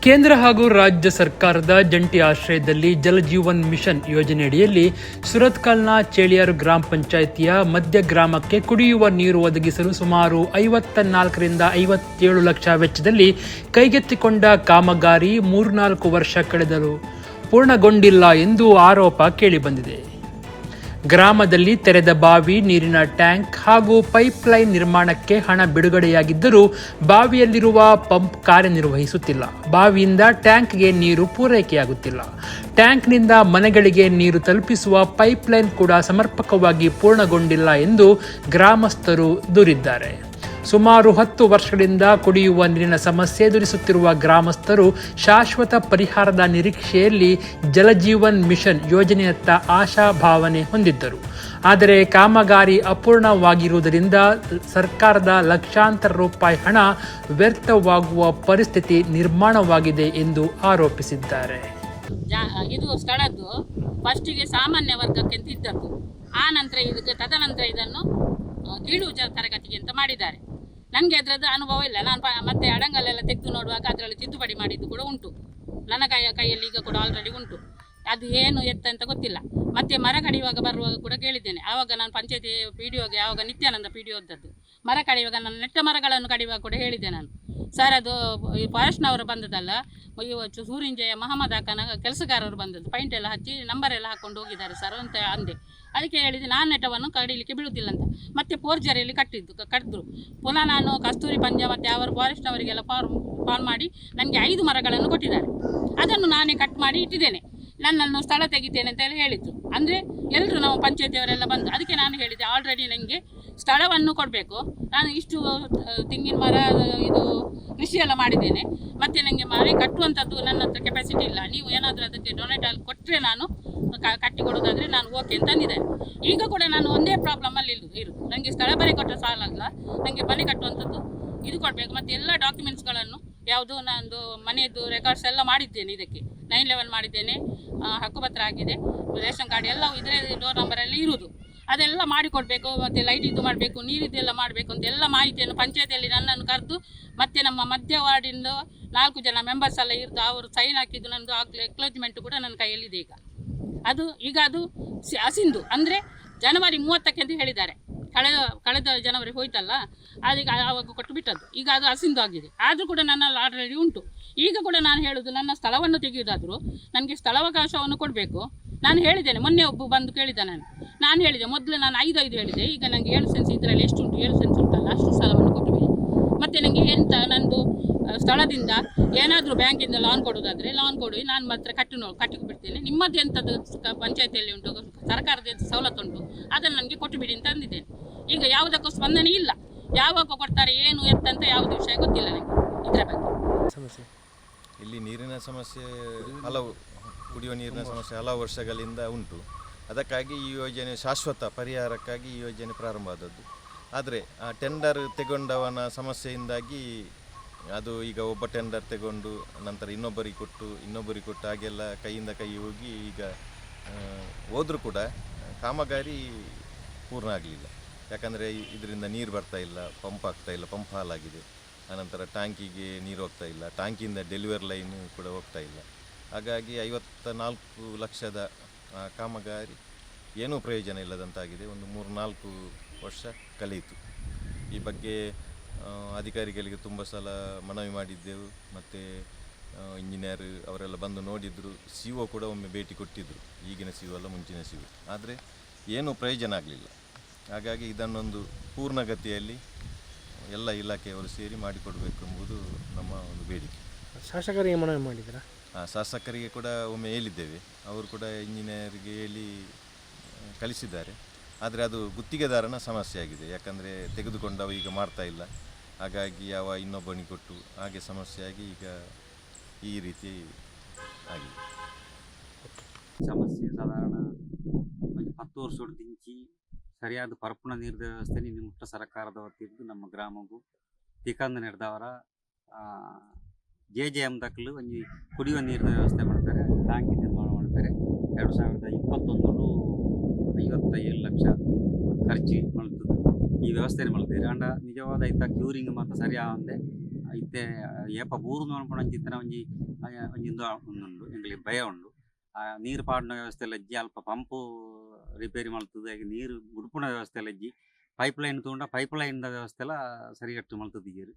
ಕೇಂದ್ರ ಹಾಗೂ ರಾಜ್ಯ ಸರ್ಕಾರದ ಜಂಟಿ ಆಶ್ರಯದಲ್ಲಿ ಜಲ ಜೀವನ್ ಮಿಷನ್ ಯೋಜನೆಯಡಿಯಲ್ಲಿ ಸುರತ್ಕಲ್ನ ಚೇಳಿಯಾರು ಗ್ರಾಮ ಪಂಚಾಯಿತಿಯ ಮಧ್ಯ ಗ್ರಾಮಕ್ಕೆ ಕುಡಿಯುವ ನೀರು ಒದಗಿಸಲು ಸುಮಾರು 54ರಿಂದ 57 ಲಕ್ಷ ವೆಚ್ಚದಲ್ಲಿ ಕೈಗೆತ್ತಿಕೊಂಡ ಕಾಮಗಾರಿ 3-4 ವರ್ಷ ಕಳೆದರೂ ಪೂರ್ಣಗೊಂಡಿಲ್ಲ ಎಂದು ಆರೋಪ ಕೇಳಿಬಂದಿದೆ. ಗ್ರಾಮದಲ್ಲಿ ತೆರೆದ ಬಾವಿ, ನೀರಿನ ಟ್ಯಾಂಕ್ ಹಾಗೂ ಪೈಪ್ಲೈನ್ ನಿರ್ಮಾಣಕ್ಕೆ ಹಣ ಬಿಡುಗಡೆಯಾಗಿದ್ದರೂ ಬಾವಿಯಲ್ಲಿರುವ ಪಂಪ್ ಕಾರ್ಯನಿರ್ವಹಿಸುತ್ತಿಲ್ಲ. ಬಾವಿಯಿಂದ ಟ್ಯಾಂಕ್ಗೆ ನೀರು ಪೂರೈಕೆಯಾಗುತ್ತಿಲ್ಲ. ಟ್ಯಾಂಕ್ನಿಂದ ಮನೆಗಳಿಗೆ ನೀರು ತಲುಪಿಸುವ ಪೈಪ್ಲೈನ್ ಕೂಡ ಸಮರ್ಪಕವಾಗಿ ಪೂರ್ಣಗೊಂಡಿಲ್ಲ ಎಂದು ಗ್ರಾಮಸ್ಥರು ದೂರಿದ್ದಾರೆ. ಸುಮಾರು 10 ವರ್ಷಗಳಿಂದ ಕುಡಿಯುವ ನೀರಿನ ಸಮಸ್ಯೆ ಎದುರಿಸುತ್ತಿರುವ ಗ್ರಾಮಸ್ಥರು ಶಾಶ್ವತ ಪರಿಹಾರದ ನಿರೀಕ್ಷೆಯಲ್ಲಿ ಜಲಜೀವನ್ ಮಿಷನ್ ಯೋಜನೆಯತ್ತ ಆಶಾಭಾವನೆ ಹೊಂದಿದ್ದರು. ಆದರೆ ಕಾಮಗಾರಿ ಅಪೂರ್ಣವಾಗಿರುವುದರಿಂದ ಸರ್ಕಾರದ ಲಕ್ಷಾಂತರ ರೂಪಾಯಿ ಹಣ ವ್ಯರ್ಥವಾಗುವ ಪರಿಸ್ಥಿತಿ ನಿರ್ಮಾಣವಾಗಿದೆ ಎಂದು ಆರೋಪಿಸಿದ್ದಾರೆ. ಇದು ಸ್ಥಳದ್ದು ಫಸ್ಟಿಗೆ ಸಾಮಾನ್ಯ ವರ್ಗಕ್ಕೆ ಅಂತ ಇದ್ದದ್ದು. ಆ ನಂತರ ತದನಂತರ ಇದನ್ನು ಕೀಳು ತರಗತಿಗೆ ಅಂತ ಮಾಡಿದ್ದಾರೆ. ನನಗೆ ಅದರದ್ದು ಅನುಭವ ಇಲ್ಲ. ನಾನು ಮತ್ತೆ ಅಡಂಗಲೆಲ್ಲ ತೆಗೆದು ನೋಡುವಾಗ ಅದರಲ್ಲಿ ತಿದ್ದುಪಡಿ ಮಾಡಿದ್ದು ಕೂಡ ಉಂಟು. ನನ್ನ ಕೈಯಲ್ಲಿ ಈಗ ಕೂಡ ಆಲ್ರೆಡಿ ಉಂಟು. ಅದು ಏನು ಅಂತ ಗೊತ್ತಿಲ್ಲ. ಮತ್ತೆ ಮರ ಕಡಿಯುವಾಗ ಬರುವಾಗ ಕೂಡ ಕೇಳಿದ್ದೇನೆ. ಆವಾಗ ನಾನು ಪಂಚಾಯತಿ PDOಗೆ ಆವಾಗ ನಿತ್ಯಾನಂದ PDO ಇದ್ದದ್ದು. ಮರ ಕಡಿಯುವಾಗ ನಾನು ನೆಟ್ಟ ಮರಗಳನ್ನು ಕಡಿಯುವಾಗ ಕೂಡ ಹೇಳಿದ್ದೆ ನಾನು, ಸರ್ ಅದು ಈ ಫಾರೆಸ್ಟ್ನವರು ಬಂದದಲ್ಲ, ಸೂರಿಂಜಯ ಮಹಮ್ಮದ್ ಅಕ್ಕನ ಕೆಲಸಗಾರರು ಬಂದದ್ದು, ಪೈಂಟ್ ಎಲ್ಲ ಹಚ್ಚಿ ನಂಬರ್ ಎಲ್ಲ ಹಾಕ್ಕೊಂಡು ಹೋಗಿದ್ದಾರೆ ಸರ್ ಅಂತ ಅಂದೆ. ಅದಕ್ಕೆ ಹೇಳಿದೆ ನಾನು ನೆಟ್ಟವನ್ನು ಕಡಿಲಿಕ್ಕೆ ಬಿಡುವುದಿಲ್ಲ ಅಂತ. ಮತ್ತೆ ಫೋರ್ಜರಿಯಲ್ಲಿ ಕಟ್ಟಿದ್ರು. ಪುನಃ ನಾನು ಕಸ್ತೂರಿ ಪಂಜ ಮತ್ತು ಅವರು ಫಾರೆಸ್ಟ್ನವರಿಗೆಲ್ಲ ಫಾರ್ಮ್ ಮಾಡಿ ನನಗೆ 5 ಮರಗಳನ್ನು ಕೊಟ್ಟಿದ್ದಾರೆ. ಅದನ್ನು ನಾನೇ ಕಟ್ ಮಾಡಿ ಇಟ್ಟಿದ್ದೇನೆ. ನನ್ನನ್ನು ಸ್ಥಳ ತೆಗಿತೇನೆ ಅಂತ ಹೇಳಿದ್ದು. ಅಂದರೆ ಎಲ್ಲರೂ ನಾವು ಪಂಚಾಯತಿಯವರೆಲ್ಲ ಬಂದು, ಅದಕ್ಕೆ ನಾನು ಹೇಳಿದೆ ಆಲ್ರೆಡಿ ನನಗೆ ಸ್ಥಳವನ್ನು ಕೊಡಬೇಕು. ನಾನು ಇಷ್ಟು ತೆಂಗಿನ ಮರ ಇದು ಕೃಷಿ ಎಲ್ಲ ಮಾಡಿದ್ದೇನೆ. ಮತ್ತು ನನಗೆ ಮನೆ ಕಟ್ಟುವಂಥದ್ದು ನನ್ನ ಹತ್ರ ಕೆಪಾಸಿಟಿ ಇಲ್ಲ. ನೀವು ಏನಾದರೂ ಅದಕ್ಕೆ ಡೊನೇಟ್ ಅಲ್ಲಿ ಕೊಟ್ಟರೆ ನಾನು ಕಟ್ಟಿ ಕೊಡೋದಾದರೆ ನಾನು ಓಕೆ ಅಂತ ಅಂದಿದ್ದೇನೆ. ಈಗ ಕೂಡ ನಾನು ಒಂದೇ ಪ್ರಾಬ್ಲಮಲ್ಲಿ ಇರು ನನಗೆ ಸ್ಥಳ ಬರೆ ಕೊಟ್ಟ ಸಾಲಲ್ಲ, ನನಗೆ ಮನೆ ಕಟ್ಟುವಂಥದ್ದು ಇದು ಕೊಡಬೇಕು. ಮತ್ತು ಎಲ್ಲ ಡಾಕ್ಯುಮೆಂಟ್ಸ್ಗಳನ್ನು ಯಾವುದು ನಂದು ಮನೆಯದ್ದು ರೆಕಾರ್ಡ್ಸ್ ಎಲ್ಲ ಮಾಡಿದ್ದೇನೆ. ಇದಕ್ಕೆ 911 ಮಾಡಿದ್ದೇನೆ, ಹಕ್ಕುಪತ್ರ ಆಗಿದೆ, ರೇಷನ್ ಕಾರ್ಡ್ ಎಲ್ಲವೂ ಇದರ ಡೋರ್ ನಂಬರಲ್ಲಿ ಇರುವುದು. ಅದೆಲ್ಲ ಮಾಡಿಕೊಡ್ಬೇಕು. ಮತ್ತು ಲೈಟ್ ಇದು ಮಾಡಬೇಕು, ನೀರಿದ್ದೆಲ್ಲ ಮಾಡಬೇಕು ಅಂತ ಎಲ್ಲ ಮಾಹಿತಿಯನ್ನು ಪಂಚಾಯತಿಯಲ್ಲಿ ನನ್ನನ್ನು ಕರೆದು, ಮತ್ತು ನಮ್ಮ ಮಧ್ಯ ವಾರ್ಡಿಂದ 4 ಜನ ಮೆಂಬರ್ಸ್ ಎಲ್ಲ ಇರ್ದು ಅವರು ಸೈನ್ ಹಾಕಿದ್ದು ನನ್ನದು ಎಕ್ಲೋಜ್ಮೆಂಟ್ ಕೂಡ ನನ್ನ ಕೈಯಲ್ಲಿದೆ. ಈಗ ಅದು ಹಸಿಂದು ಅಂದರೆ ಜನವರಿ 30ಕ್ಕೆ ಅಂತ ಹೇಳಿದ್ದಾರೆ. ಕಳೆದ ಜನವರಿ ಹೋಯ್ತಲ್ಲ, ಅದೀಗ ಆವಾಗ ಕೊಟ್ಟು ಬಿಟ್ಟದ್ದು. ಈಗ ಅದು ಹಸಿಂದು ಆಗಿದೆ. ಆದರೂ ಕೂಡ ನನ್ನಲ್ಲಿ ಆಲ್ರೆಡಿ ಉಂಟು. ಈಗ ಕೂಡ ನಾನು ಹೇಳೋದು, ನನ್ನ ಸ್ಥಳವನ್ನು ತೆಗೆಯುವುದಾದರೂ ನನಗೆ ಸ್ಥಳಾವಕಾಶವನ್ನು ಕೊಡಬೇಕು. ನಾನು ಹೇಳಿದ್ದೇನೆ, ಮೊನ್ನೆ ಒಬ್ಬ ಬಂದು ಕೇಳಿದ್ದ. ನಾನು ಹೇಳಿದೆ, ಮೊದಲು ನಾನು 5 ಹೇಳಿದೆ. ಈಗ ನನಗೆ 7 ಸೆನ್ಸ್ ಇದರಲ್ಲಿ ಎಷ್ಟು ಉಂಟು, 7 ಸೆನ್ಸ್ ಉಂಟಲ್ಲ, ಅಷ್ಟು ಸ್ಥಳವನ್ನು ಕೊಟ್ಟುಬಿಡಿ. ಮತ್ತು ನನಗೆ ನಂದು ಸ್ಥಳದಿಂದ ಏನಾದರೂ ಬ್ಯಾಂಕಿಂದ ಲೋನ್ ಕೊಡೋದಾದರೆ ಲೋನ್ ಕೊಡಿ, ನಾನು ಮಾತ್ರ ಕಟ್ಟಿಬಿಡ್ತೇನೆ. ನಿಮ್ಮದು ಎಂಥದ್ದು ಪಂಚಾಯತಿಯಲ್ಲಿ ಉಂಟು, ಸರ್ಕಾರದ ಎಂಥ ಸವಲತ್ತು ಉಂಟು, ಅದನ್ನು ನನಗೆ ಕೊಟ್ಟುಬಿಡಿ ಅಂತ ಅಂದಿದ್ದೇನೆ. ಈಗ ಯಾವುದಕ್ಕೂ ಸ್ಪಂದನೆ ಇಲ್ಲ. ಯಾವಾಗ ಕೊಡ್ತಾರೆ ಏನು ಅಂತ ಯಾವುದೇ ವಿಷಯ ಗೊತ್ತಿಲ್ಲ ನನಗೆ ಇದರ ಬಗ್ಗೆ. ಸಮಸ್ಯೆ ಇಲ್ಲಿ ನೀರಿನ ಸಮಸ್ಯೆ ಹಲವು, ಕುಡಿಯುವ ನೀರಿನ ಸಮಸ್ಯೆ ಹಲವು ವರ್ಷಗಳಿಂದ ಉಂಟು. ಅದಕ್ಕಾಗಿ ಈ ಯೋಜನೆ ಶಾಶ್ವತ ಪರಿಹಾರಕ್ಕಾಗಿ ಈ ಯೋಜನೆ ಪ್ರಾರಂಭ ಆದದ್ದು. ಆದರೆ ಆ ಟೆಂಡರ್ ತೆಗೊಂಡವನ ಸಮಸ್ಯೆಯಿಂದಾಗಿ ಅದು ಈಗ ಒಬ್ಬ ಟೆಂಡರ್ ತೆಗೊಂಡು ನಂತರ ಇನ್ನೊಬ್ಬರಿಗೆ ಕೊಟ್ಟು ಹಾಗೆಲ್ಲ ಕೈಯಿಂದ ಕೈ ಹೋಗಿ ಈಗ ಹೋದರೂ ಕೂಡ ಕಾಮಗಾರಿ ಪೂರ್ಣ ಆಗಲಿಲ್ಲ. ಯಾಕಂದರೆ ಇದರಿಂದ ನೀರು ಬರ್ತಾ ಇಲ್ಲ, ಪಂಪ್ ಆಗ್ತಾ ಇಲ್ಲ, ಪಂಪ್ ಹಾಲಾಗಿದೆ. ಆನಂತರ ಟ್ಯಾಂಕಿಗೆ ನೀರು ಹೋಗ್ತಾ ಇಲ್ಲ, ಟ್ಯಾಂಕಿಂದ ಡೆಲಿವರಿ ಲೈನ್ ಕೂಡ ಹೋಗ್ತಾ ಇಲ್ಲ. ಹಾಗಾಗಿ 54 ಲಕ್ಷದ ಕಾಮಗಾರಿ ಏನೂ ಪ್ರಯೋಜನ ಇಲ್ಲದಂತಾಗಿದೆ. ಒಂದು 3-4 ವರ್ಷ ಕಳೆಯಿತು. ಈ ಬಗ್ಗೆ ಅಧಿಕಾರಿಗಳಿಗೆ ತುಂಬ ಸಲ ಮನವಿ ಮಾಡಿದ್ದೆವು. ಮತ್ತು ಇಂಜಿನಿಯರ್ ಅವರೆಲ್ಲ ಬಂದು ನೋಡಿದರು. CO ಕೂಡ ಒಮ್ಮೆ ಭೇಟಿ ಕೊಟ್ಟಿದ್ದರು, ಈಗಿನ CO ಅಲ್ಲ ಮುಂಚಿನ CO. ಆದರೆ ಏನೂ ಪ್ರಯೋಜನ ಆಗಲಿಲ್ಲ. ಹಾಗಾಗಿ ಇದನ್ನೊಂದು ಪೂರ್ಣಗತಿಯಲ್ಲಿ ಎಲ್ಲ ಇಲಾಖೆಯವರು ಸೇರಿ ಮಾಡಿಕೊಡಬೇಕು ಎಂಬುದು ನಮ್ಮ ಒಂದು ಬೇಡಿಕೆ. ಶಾಸಕರಿಗೆ ಮನವಿ ಮಾಡಿದ್ದೀರಾ? ಶಾಸಕರಿಗೆ ಕೂಡ ಒಮ್ಮೆ ಹೇಳಿದ್ದೇವೆ. ಅವರು ಕೂಡ ಇಂಜಿನಿಯರಿಗೆ ಹೇಳಿ ಕಳಿಸಿದ್ದಾರೆ. ಆದರೆ ಅದು ಗುತ್ತಿಗೆದಾರನ ಸಮಸ್ಯೆ ಆಗಿದೆ. ಯಾಕಂದರೆ ತೆಗೆದುಕೊಂಡವ ಈಗ ಮಾಡ್ತಾ ಇಲ್ಲ. ಹಾಗಾಗಿ ಯಾವ ಇನ್ನೊಬ್ಬನಿಗೆ ಕೊಟ್ಟು ಹಾಗೆ ಸಮಸ್ಯೆಯಾಗಿ ಈಗ ಈ ರೀತಿ ಆಗಿದೆ. ಸಮಸ್ಯೆ ಸಾಧಾರಣ 10 ವರ್ಷದ ದಿಂಚಿ ಸರಿಯಾದ ಪರಪುಣ ನೀರಿನ ವ್ಯವಸ್ಥೆ ಮುಟ್ಟ ಸರ್ಕಾರದ ವತಿದ್ದು ನಮ್ಮ ಗ್ರಾಮಗೂ ತಿಕ್ಕಂದು ನಡೆದವರ JJM ದಕ್ಕಲು ಒಂಜಿ ಕುಡಿಯುವ ನೀರಿನ ವ್ಯವಸ್ಥೆ ಮಾಡ್ತಾರೆ, ಟ್ಯಾಂಕಿ ನಿರ್ಮಾಣ ಮಾಡ್ತಾರೆ. 2021 57 ಲಕ್ಷ ಖರ್ಚು ಮಾಡ್ತದೆ ಈ ವ್ಯವಸ್ಥೆ ಮಾಡ್ತಾರೆ. ಅಂಡ ನಿಜವಾದ ಕ್ಯೂರಿಂಗ್ ಮಾತ್ರ ಸರಿಯಾದಂದೆ ಇತ್ತೆ ಏಪ ಬೂರು ನೋಡ್ಪಣಂಚಿತ್ತಿನ ಒಂಜಿ ಒಂದುಂಡು ಎಂಗಳಿಗೆ ಭಯ ಉಂಡು. ನೀರು ಪಾಡಿನ ವ್ಯವಸ್ಥೆ ಲಜ್ಜಿ ಅಲ್ಪ ಪಂಪು ರಿಪೇರಿ ಮಲ್ತದ್ದು ಹಾಗೆ ನೀರು ಉಡುಪುನ ವ್ಯವಸ್ಥೆ ಲಜ್ಜಿ ಪೈಪ್ ಲೈನ್ ತಗೊಂಡ ಪೈಪ್ ಲೈನ್ ವ್ಯವಸ್ಥೆ ಎಲ್ಲ ಸರಿಗಟ್ಟು ಮಲ್ತದಿದ್ದೀರಿ.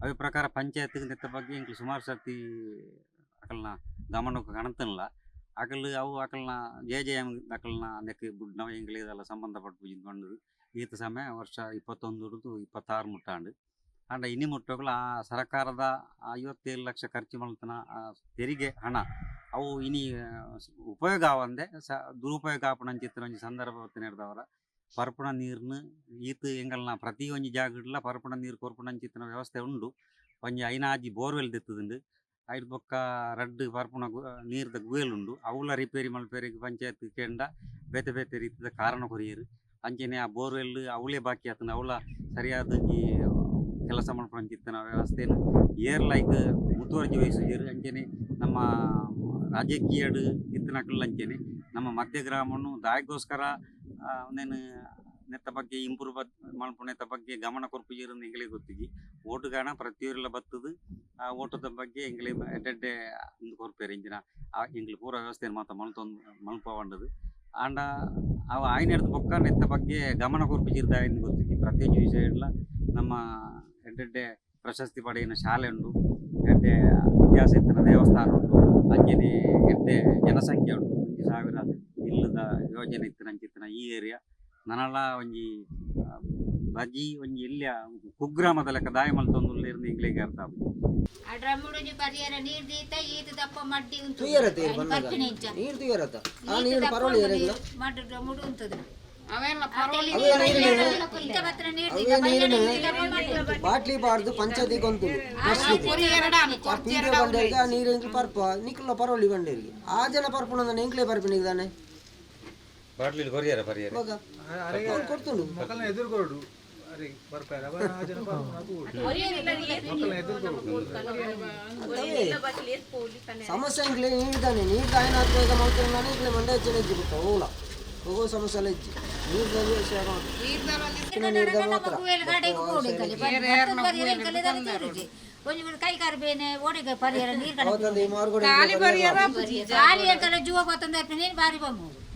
ಅವೇ ಪ್ರಕಾರ ಪಂಚಾಯತ್ಗೆ ನೆತ್ತ ಬಗ್ಗೆ ಎಂಕ್ಲು ಸುಮಾರು ಸರ್ತಿ ಅಕಲ್ನ ಗಮನಕ್ಕೆ ಕಾಣ್ತನಲ್ಲ. ಅವು ಅಕಲ್ನ JJM ಅಕಲ್ನ ನೆಕ್ಕೆ ಬುಡ್ನವ ಎಂಗ್ಲಿಗೆಲ್ಲ ಸಂಬಂಧಪಟ್ಟು ಬಂದದು ಈತ ಸಮಯ ವರ್ಷ 21 26 ಮುಟ್ಟಾಂಡು ಅಂಡ ಇನಿ ಮುಟ್ಟೋಗ್ಲ ಆ ಸರ್ಕಾರದ 57 ಲಕ್ಷ ಖರ್ಚು ಮಲ್ತನ ತೆರಿಗೆ ಹಣ ಅವು ಇನಿ ಉಪಯೋಗ ಆವಂದೆ ದುರುಪಯೋಗ ಆಪಣಂಚಿತ್ತಿನ ಒಂಜಿ ಸಂದರ್ಭ ನಡೆದವರ ಪರ್ಪುಣ ನೀರ್ನು ಈತ ಎಂಗಲ್ನ ಪ್ರತಿ ಒಂಜಿ ಜಾಗಡ್ಲ ಪರ್ಪುಣ ನೀರು ಕೊರ್ಪುಣಂಚಿತ್ತಿನ ವ್ಯವಸ್ಥೆ ಉಂಡು. ಒಂಜಿ ಐನಾಜಿ ಬೋರ್ವೆಲ್ ದೆತ್ತದುಂಡು. ಐದು ಬೊಕ್ಕ ರಡ್ಡು ಪರ್ಪುಣ ನೀರ್ದ ಗುಯಲ್ ಉಂಡು. ಅವಳ ರಿಪೇರಿ ಮಲ್ಪೇರಿಗೆ ಪಂಚಾಯತ್ ಕೆಂಡ ಬೇತೆ ಬೇತೆ ರೀತಿಯ ಕಾರಣ ಕೊರಿಯರು ಅಂಚೆನೆ ಆ ಬೋರ್ವೆಲ್ ಅವಳೇ ಬಾಕಿ ಆತನ ಅವಳ ಸರಿಯಾದ ಕೆಲಸ ಮಾಡ್ಕೊಂಚಿತ್ತಿನ ವ್ಯವಸ್ಥೆಯನ್ನು ಏರ್ಲೈಕ್ ಮುತುವರ್ಜಿ ವಹಿಸಿದ್ರು. ಅಂಚೆನೆ ನಮ್ಮ ರಾಜಕೀಯಡ್ ಇತ್ತಿನಕಲ್ ಅಂಚೆನೆ ನಮ್ಮ ಮಧ್ಯ ಗ್ರಾಮವನ್ನು ದಾಯಗೋಸ್ಕರ ಒಂದೇನು ನೆತ್ತ ಬಗ್ಗೆ ಇಂಪ್ರೂವ್ ಮಲ್ಪುನೆತ್ತ ಬಗ್ಗೆ ಗಮನ ಕೊರ್ಪುಜಿರು ಎಂಗಳಿಗೆ ಗೊತ್ತಿಜಿ. ಓಟುಗಾಣ ಪ್ರತಿಯೊರೆಲ್ಲ ಬತ್ತದು ಆ ಓಟದ ಬಗ್ಗೆ ಎಂಗಳಿಗೆ ಎಡ್ಡೆ ಒಂದು ಕೊರ್ಪೇರು ಇಂಜಿನ ಎಂಗ್ಲು ಪೂರ ವ್ಯವಸ್ಥೆಯನ್ನು ಮಾತ್ರ ಮಲ್ಪ ಬಂಡದು ಆಂಡ ಅವು ಆಯ್ನ ಹಿಡ್ದು ಬೊಕ್ಕ ನೆತ್ತ ಬಗ್ಗೆ ಗಮನ ಕೊರ್ಪುಜಿರ್ದ ಎಂದು ಗೊತ್ತಿಜಿ. ಪ್ರತಿಯೊಂದು ವಿಷಯ ಇಲ್ಲ ನಮ್ಮ ಎಡ್ಡೆ ಪ್ರಶಸ್ತಿ ಪಡೆಯಿನ ಶಾಲೆ ಉಂಡು, ಎಡ್ಡೆ ವಿದ್ಯಾಸೇತನ ದೇವಸ್ಥಾನ ಉಂಟು, ಅಂಜನೆ ಎಡ್ಡೆ ಜನಸಂಖ್ಯೆ ಉಂಟು. 1000 ಇಲ್ಲದ ಯೋಜನೆ ಇತ್ತಿನ ಈ ಏರಿಯಾ ನನಲ ಒಂಜಿ ಬಜಿ ಒಂಜಿ ಇಲ್ಲಿಯ ಕುಗ್ರಾಮದ ಲೆಕ್ಕ ದಾಯ ಮಲ್ತೊಂದು ಇಂಗ್ಲಿಗೆ ಅರ್ಥ ಆಗುದು. ಅಡ್ರಮ್ಮುಡುಜಿ ಪರಿಹಾರ ನೀರು ದೀತ ಈತ ದಪ್ಪ ಮಡ್ಡಿ ಉಂಟು ತುಯರತೆ ನೀರು ತುಯರತ ಆ ನೀರು ಪರವಳಿ ಇರಲ್ಲ ಮಡ್ಡ ಡ್ರಮ್ಮುಡು ಉಂಟದು ಅವೆಲ್ಲ ಬಾಟ್ಲಿ ಬಾರ್ದು ಪಂಚಾಯತಿ ಕೊಂತು ಪೀಡಿಯೋ ಬಂಡೇರಿಗೆ ಆ ನೀರು ಎಂಕ್ಲು ಪರ್ಪ ನಿಕ್ಲ ಪರವಳಿ ಬಂಡೇರಿಗೆ ಆ ಜನ ಪರ್ಪುಣ ಎಂಕ್ಲೇ ಪರ್ಪಿನಿದ್ದಾನೆ ಬಾಟ್ಲಿ ಪರಿಹಾರ ಕೊಡ್ತುಂಡು ಎದುರುಗೋಡು ಸಮಸ್ಯೆ ಎಂಕ್ಲೆ ನೀಡ್ದಾನೆ ನೀರ್ದ ಆಯ್ನ ಈಗ ಮಾಡ್ತಾರೆ ನಾನು ಈಗಲೇ ಮಂಡ್ಯ ಹೆಚ್ಚಿನ ಹೆಜ್ಜೆ ಬಿಟ್ಟು ಹೋಗಲ್ಲ ಹೋಗೋ ಸಮಸ್ಯೆ ಎಲ್ಲ ಹೆಚ್ಚು ಕೈ ಕಾರ್ಬೇನೆ ಓಡಿಗೆ ಪರಿಹಾರ ನೀರು ಮಾರ್ಗೋಡೆ ಜೀವ ಗೊತ್ತಂದ್ರೆ ನೀರು ಬಾರಿ ಬಂದು